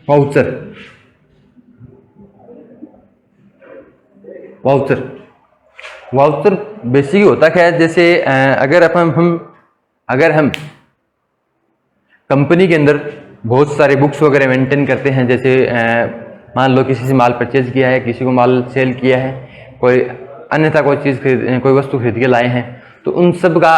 Voucher. Voucher voucher basically होता क्या है, जैसे अगर हम कंपनी के अंदर बहुत सारे बुक्स वगैरह मेंटेन करते हैं, जैसे मान लो किसी से माल परचेज किया है, किसी को माल सेल किया है, कोई अन्यथा कोई चीज़ कोई वस्तु खरीद के लाए हैं, तो उन सब का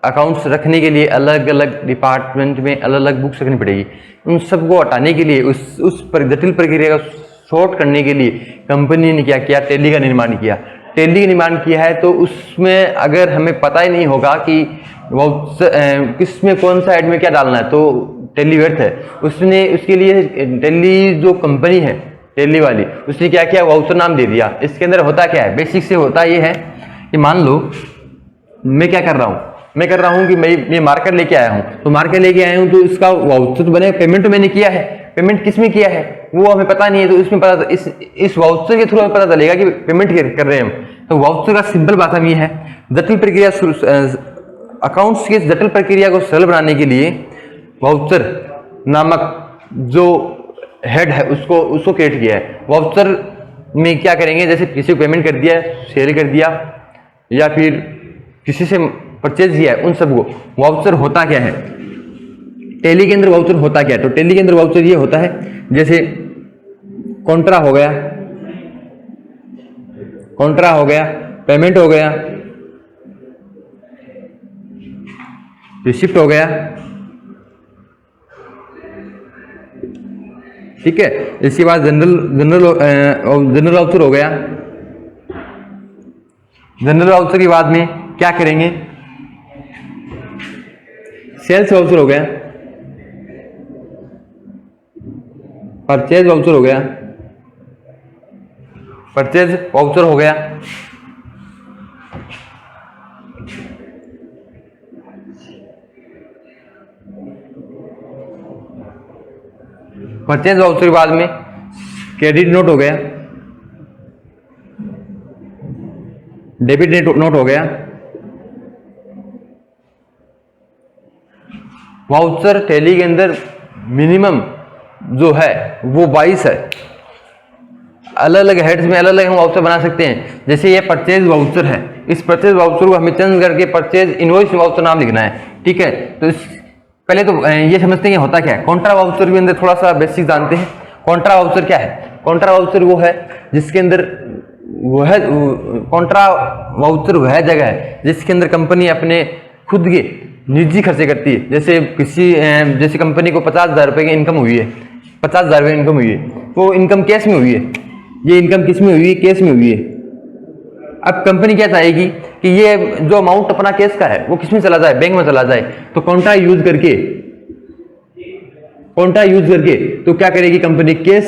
अकाउंट्स रखने के लिए अलग अलग डिपार्टमेंट में अलग अलग बुक्स रखनी पड़ेगी। उन सबको हटाने के लिए उस पर जटिल प्रक्रिया को शॉर्ट करने के लिए कंपनी ने क्या किया, टैली का निर्माण किया। टैली का निर्माण किया है तो उसमें अगर हमें पता ही नहीं होगा कि किस में कौन सा ऐड में क्या डालना है, तो टैली व्यर्थ है। उसके लिए टैली जो कंपनी है टैली वाली, उसने क्या किया, वाउचर नाम दे दिया। इसके अंदर होता क्या है, बेसिक से होता ये है कि मान लो मैं क्या कर रहा हूँ, मैं कर रहा हूँ कि मैं मार्कर लेके आया हूँ, तो मार्कर लेके आया हूँ तो इसका वाउचर तो बने, पेमेंट तो मैंने किया है, पेमेंट किस में किया है वो हमें पता नहीं है, तो इसमें पता इस वाउचर के थ्रू हमें पता चलेगा कि पेमेंट कर रहे हैं हम। तो वाउचर का सिंपल भाषा में है, जटिल प्रक्रिया अकाउंट्स की जटिल प्रक्रिया को सरल बनाने के लिए वाउचर नामक जो हेड है उसको क्रिएट किया है। वाउचर में क्या करेंगे, जैसे किसी को पेमेंट कर दिया, सेल कर दिया या फिर किसी से परचेज किया है, उन सबको वाउचर होता क्या है, टैली के अंदर वाउचर होता क्या है। तो टैली के अंदर वाउचर ये होता है, जैसे कॉन्ट्रा हो गया, पेमेंट हो गया, रिसिप्ट हो गया, ठीक है। इसके बाद जनरल वाउचर हो गया। जनरल वाउचर के बाद में क्या करेंगे, सेल्स वाउचर हो गया, परचेज वाउचर हो गया, परचेज वाउचर के बाद में क्रेडिट नोट हो गया, डेबिट नोट हो गया। वाउचर टैली के अंदर मिनिमम जो है वो 22 है। अलग अलग हेड्स में अलग अलग हम वाउचर बना सकते हैं। जैसे ये परचेज वाउचर है, इस परचेज वाउचर को हमें चेंज करके परचेज इनवॉइस वाउचर नाम लिखना है, ठीक है। तो पहले तो ये समझते हैं होता क्या है। कॉन्ट्रा वाउचर के अंदर थोड़ा सा बेसिक जानते हैं। कॉन्ट्रा वाउचर क्या है, कॉन्ट्रा वाउचर वो है जिसके अंदर कॉन्ट्रा वाउचर वह जगह है जिसके अंदर कंपनी अपने खुद के निजी खर्चे करती है। जैसे कंपनी को 50,000 रुपये की इनकम हुई है, 50,000 रुपये इनकम हुई है, वो इनकम कैश में हुई है। ये इनकम किस में हुई है, कैश में हुई है। अब कंपनी क्या चाहेगी कि ये जो अमाउंट अपना कैश का है वो किस में चला जाए, बैंक में चला जाए। तो कॉन्ट्रा यूज करके तो क्या करेगी कंपनी, कैश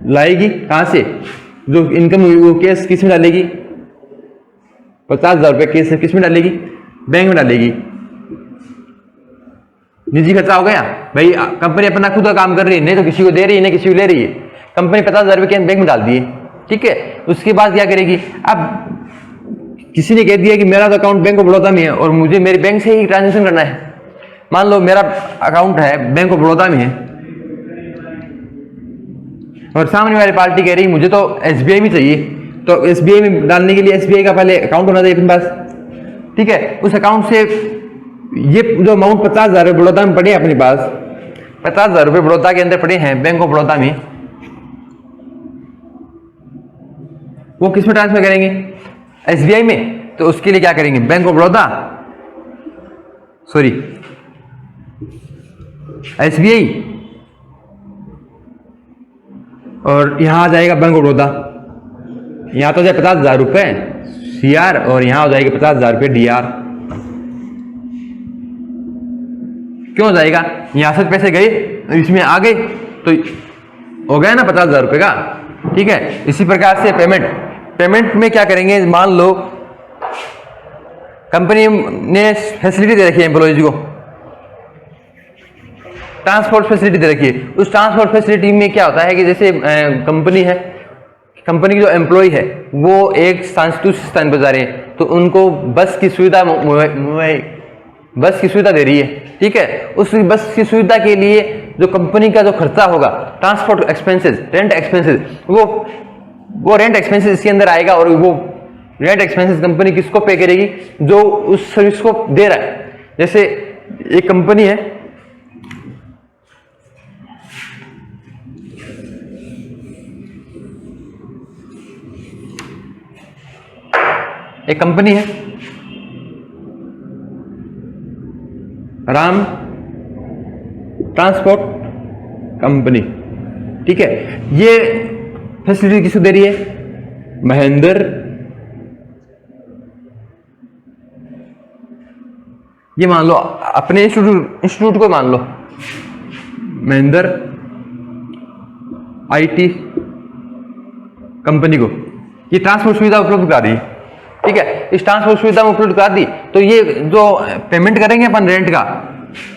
लाएगी। कहां से, जो इनकम हुई वो कैश किस में डालेगी, 50,000 रुपये कैश किस में डालेगी, बैंक में डालेगी। निजी खर्चा हो गया भाई, कंपनी अपना खुद का काम कर रही है, नहीं तो किसी को दे रही है, नहीं किसी को ले रही है। कंपनी 50,000 रुपये बैंक में डाल दिए, ठीक है। उसके बाद क्या करेगी, अब किसी ने कह दिया कि मेरा तो अकाउंट बैंक ऑफ बड़ौदा में है और मुझे मेरे बैंक से ही ट्रांजेक्शन करना है। मान लो मेरा अकाउंट है बैंक ऑफ बड़ौदा में है और सामने वाली पार्टी कह रही मुझे तो एसबीआई में चाहिए, तो एसबीआई में डालने के लिए एसबीआई का पहले अकाउंट होना चाहिए अपने पास, ठीक है। उस अकाउंट से ये जो अमाउंट 50,000 रुपये बड़ौदा में पड़े अपने पास, 50,000 रुपये बड़ौदा के अंदर पड़े हैं बैंक ऑफ बड़ौदा में, वो किस में ट्रांसफर करेंगे, एसबीआई में। तो उसके लिए क्या करेंगे, बैंक ऑफ बड़ौदा एसबीआई और यहां आ जाएगा बैंक ऑफ बड़ौदा। यहां तो जाए 50,000 रुपये सीआर और यहां हो जाएगा 50,000 रुपये डीआर। क्यों हो जाएगा, यहां से पैसे गए इसमें आ गए तो हो गया ना 50,000 रुपये का, ठीक है। इसी प्रकार से पेमेंट में क्या करेंगे, मान लो कंपनी ने फैसिलिटी दे रखी है एम्प्लॉयज को, ट्रांसपोर्ट फैसिलिटी दे रखी है। उस ट्रांसपोर्ट फैसिलिटी में क्या होता है कि जैसे कंपनी है, कंपनी की जो एम्प्लॉय है वो एक स्थान से दूसरे स्थान पर जा रहे हैं, तो उनको बस की सुविधा बस की सुविधा दे रही है, ठीक है। उस बस की सुविधा के लिए जो कंपनी का जो खर्चा होगा, ट्रांसपोर्ट एक्सपेंसेस, रेंट एक्सपेंसेस, वो रेंट एक्सपेंसेस इसके अंदर आएगा। और वो रेंट एक्सपेंसेस कंपनी किसको पे करेगी? जो उस सर्विस को दे रहा है। जैसे एक कंपनी है, राम ट्रांसपोर्ट कंपनी, ठीक है। ये फैसिलिटी किसको दे रही है? महेंद्र, ये मान लो अपने इंस्टीट्यूट को मान लो, महेंद्र आईटी कंपनी को ये ट्रांसपोर्ट सुविधा उपलब्ध करा रही है, ठीक है। इस ट्रांसपोर्ट सुविधा में उपलब्ध करा दी तो ये जो पेमेंट करेंगे अपन रेंट का,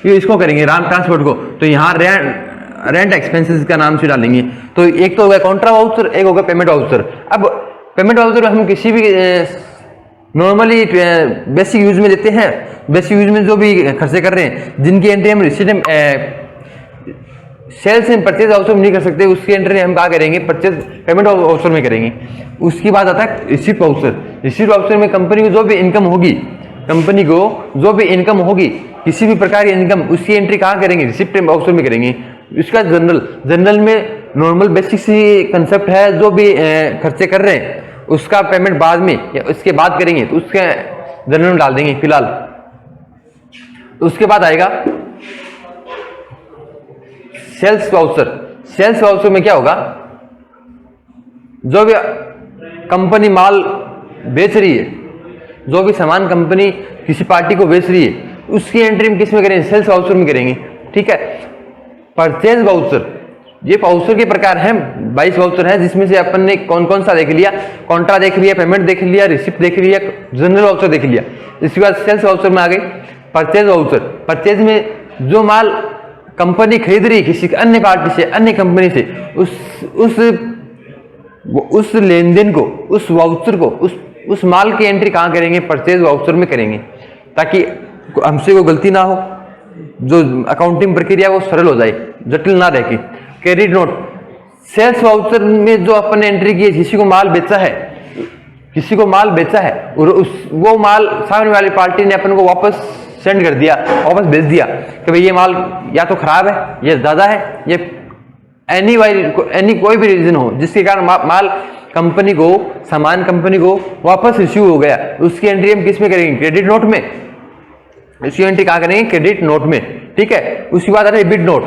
ये इसको करेंगे राम ट्रांसपोर्ट को। तो यहाँ रेंट एक्सपेंसेस का नाम से डालेंगे। तो एक तो हो गया कॉन्ट्रा वाउचर, एक हो गया पेमेंट वाउचर। अब पेमेंट वाउचर हम किसी भी नॉर्मली बेसिक यूज में लेते हैं। बेसिक यूज में जो भी खर्चे कर रहे हैं, जिनकी एंट्री हम receipt sales and purchase voucher में नहीं कर सकते, उसकी एंट्री हम कहाँ करेंगे? परचेज पेमेंट वाउचर में करेंगे। उसकी बात आता है रिसीट वाउचर। रिसीट वाउचर में कंपनी को जो भी इनकम होगी, किसी भी प्रकार की इनकम, उसकी एंट्री कहाँ करेंगे? रिसीट वाउचर में करेंगे। इसका जनरल में नॉर्मल बेसिक सी कंसेप्ट है, जो भी खर्चे कर रहे हैं उसका पेमेंट बाद में या उसके बाद करेंगे, तो उसके जनरल में डाल देंगे फिलहाल। उसके बाद आएगा सेल्स वाउचर। सेल्स वाउचर में क्या होगा? जो भी कंपनी माल बेच रही है, जो भी सामान कंपनी किसी पार्टी को बेच रही है, उसकी एंट्री में किस में करेंगे? सेल्स वाउचर में करेंगे, ठीक है। परचेज वाउचर, ये वाउचर के प्रकार हैं, 22 वाउचर हैं, जिसमें से अपन ने कौन कौन सा देख लिया? कॉन्ट्रा देख लिया, पेमेंट देख लिया, रिसिप्ट देख लिया, जनरल वाउचर देख लिया। इसके बाद सेल्स वाउचर में आ गई परचेज वाउचर। परचेज में जो माल कंपनी खरीद रही है किसी अन्य पार्टी से, अन्य कंपनी से, उस लेन देन को, उस वाउचर को, उस माल की एंट्री कहाँ करेंगे? परचेज वाउचर में करेंगे, ताकि हमसे कोई गलती ना हो, जो अकाउंटिंग प्रक्रिया वो सरल हो जाए, जटिल ना रहे। क्रेडिट नोट, सेल्स वाउचर में जो अपन ने एंट्री की है, किसी को माल बेचा है और वो माल सामने वाली पार्टी ने अपन को वापस सेंड कर दिया, वापस भेज दिया कि भाई ये माल या तो खराब है, ये ज्यादा है, ये एनी कोई भी रीजन हो जिसके कारण माल कंपनी को, सामान कंपनी को वापस रिसीव हो गया, उसकी एंट्री हम किस में करेंगे? क्रेडिट नोट में। इसकी एंट्री कहाँ करेंगे? क्रेडिट नोट में, ठीक है। उसके बाद आता है डेबिट नोट।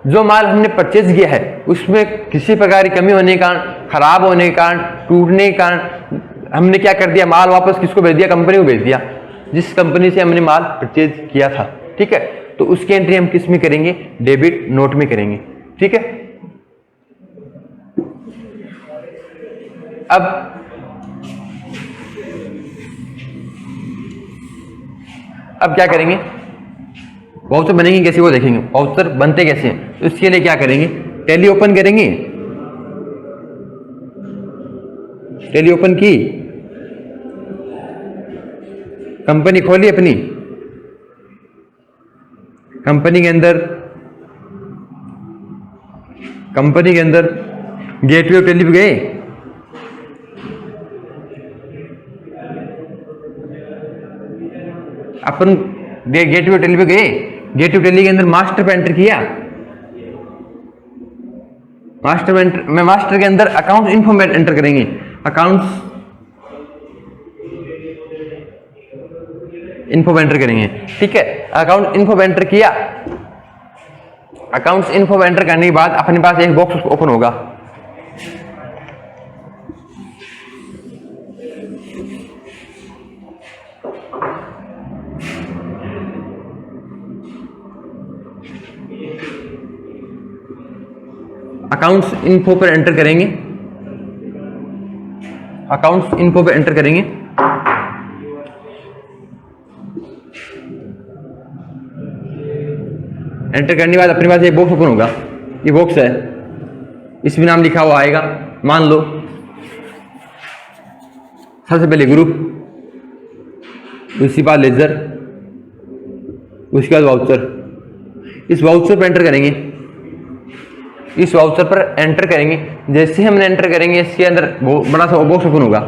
जो माल हमने परचेज किया है उसमें किसी प्रकार की कमी होने के कारण, खराब होने के कारण, टूटने के कारण हमने क्या कर दिया? माल वापस किसको भेज दिया? कंपनी को भेज दिया, जिस कंपनी से हमने माल परचेज किया था, ठीक है। तो उसकी एंट्री हम किस में करेंगे? डेबिट नोट में करेंगे, ठीक है। अब क्या करेंगे? वाउचर बनेंगे कैसे वो देखेंगे। वाउचर बनते कैसे हैं, तो इसके लिए क्या करेंगे? टैली ओपन करेंगे। टैली ओपन की, कंपनी खोली अपनी, कंपनी के अंदर गेटवे ऑफ टैली पे गए, अपन गेटवे ऑफ टैली पे गए, गेटवे ऑफ टैली के अंदर मास्टर पे एंटर किया। मास्टर के अंदर अकाउंट इन्फो में एंटर करेंगे। अकाउंट्स इन्फो एंटर करेंगे, ठीक है। अकाउंट इन्फो एंटर किया। अकाउंट्स इन्फो एंटर करने के बाद अपने पास एक बॉक्स ओपन होगा। अकाउंट्स इन्फो पर एंटर करेंगे। अकाउंट्स इन्फो पर एंटर करेंगे। एंटर करने के बाद अपने पास एक बॉक्स ओपन होगा। ये बॉक्स है, इसमें नाम लिखा हुआ आएगा। मान लो सबसे पहले ग्रुप, उसके बाद लेजर, उसके बाद वाउचर, इस वाउचर पर एंटर करेंगे, इस वाउचर पर एंटर करेंगे। जैसे हमने एंटर करेंगे इसके अंदर बड़ा सा बॉक्स ओपन होगा,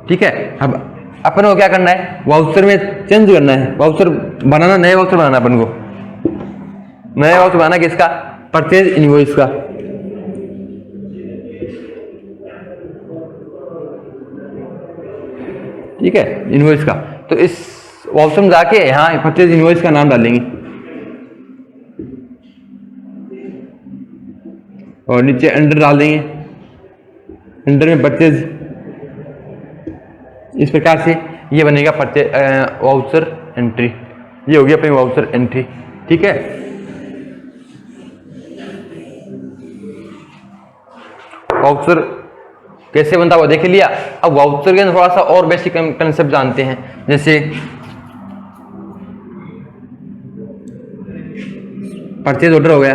ठीक है। अब अपन को क्या करना है, वाउचर में चेंज करना है, वाउचर बनाना, नया वाउचर बनाना अपन को, नया वाउचर बनाना किसका, परचेज इनवॉइस का। ठीक है, इनवॉइस का। तो इस वाउचर में जाके यहाँ परचेज इनवॉइस का नाम डालेंगे और नीचे अंडर डाल देंगे, अंडर में परचेज। इस प्रकार से ये बनेगा परचेज वाउचर एंट्री, ये होगी अपनी वाउचर एंट्री। ठीक है, वाउचर कैसे बनता है वो देख लिया। अब वाउचर के अंदर थोड़ा सा और बेसिक कंसेप्ट जानते हैं, जैसे परचेज ऑर्डर हो गया,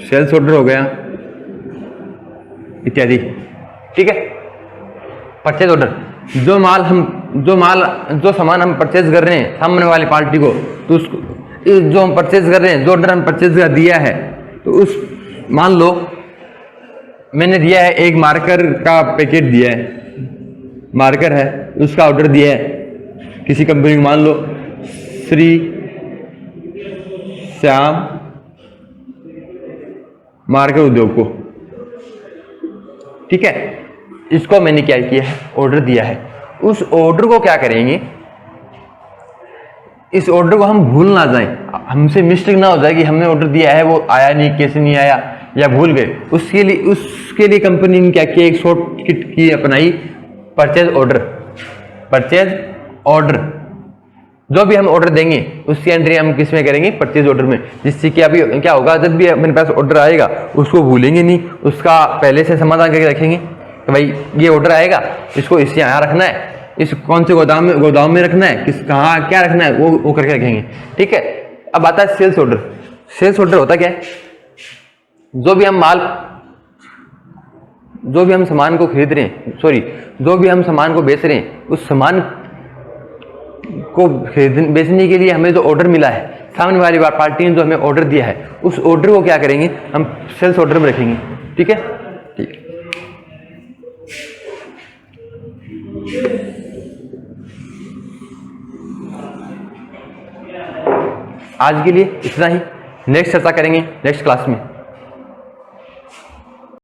सेल्स ऑर्डर हो गया इत्यादि। ठीक है, परचेज ऑर्डर, जो सामान हम परचेज कर रहे हैं सामने वाली पार्टी को, तो उसको जो हम परचेज कर रहे हैं, जो ऑर्डर हम परचेज कर दिया है, तो उस मान लो मैंने दिया है एक मार्कर का पैकेट दिया है, मार्कर है उसका ऑर्डर दिया है किसी कंपनी को, मान लो श्री श्याम मार्कर उद्योग को। ठीक है, इसको मैंने क्या किया है, ऑर्डर दिया है। उस ऑर्डर को क्या करेंगे, इस ऑर्डर को हम भूल ना जाएं, हमसे मिस्टेक ना हो जाए कि हमने ऑर्डर दिया है वो आया नहीं, कैसे नहीं आया या भूल गए। उसके लिए कंपनी ने क्या किया, एक शॉर्टकट की अपनाई, परचेज ऑर्डर। परचेज ऑर्डर, जो भी हम ऑर्डर देंगे उसकी एंट्री हम किस में करेंगे, परचेज ऑर्डर में। जिससे कि अभी क्या होगा, जब भी अपने पास ऑर्डर आएगा उसको भूलेंगे नहीं, उसका पहले से समाधान करके रखेंगे कि भाई ये ऑर्डर आएगा, इसको इस यहाँ रखना है, इस कौन से गोदाम में रखना है, किस कहाँ क्या रखना है, वो करके रखेंगे। ठीक है, अब आता है सेल्स ऑर्डर। सेल्स ऑर्डर होता क्या है, जो भी हम सामान को खरीद रहे हैं, जो भी हम सामान को बेच रहे हैं, उस सामान को बेचने के लिए हमें जो ऑर्डर मिला है, सामने वाली पार्टी ने जो हमें ऑर्डर दिया है, उस ऑर्डर को क्या करेंगे, हम सेल्स ऑर्डर में रखेंगे। ठीक है, ठीक। आज के लिए इतना ही, नेक्स्ट चर्चा करेंगे नेक्स्ट क्लास में।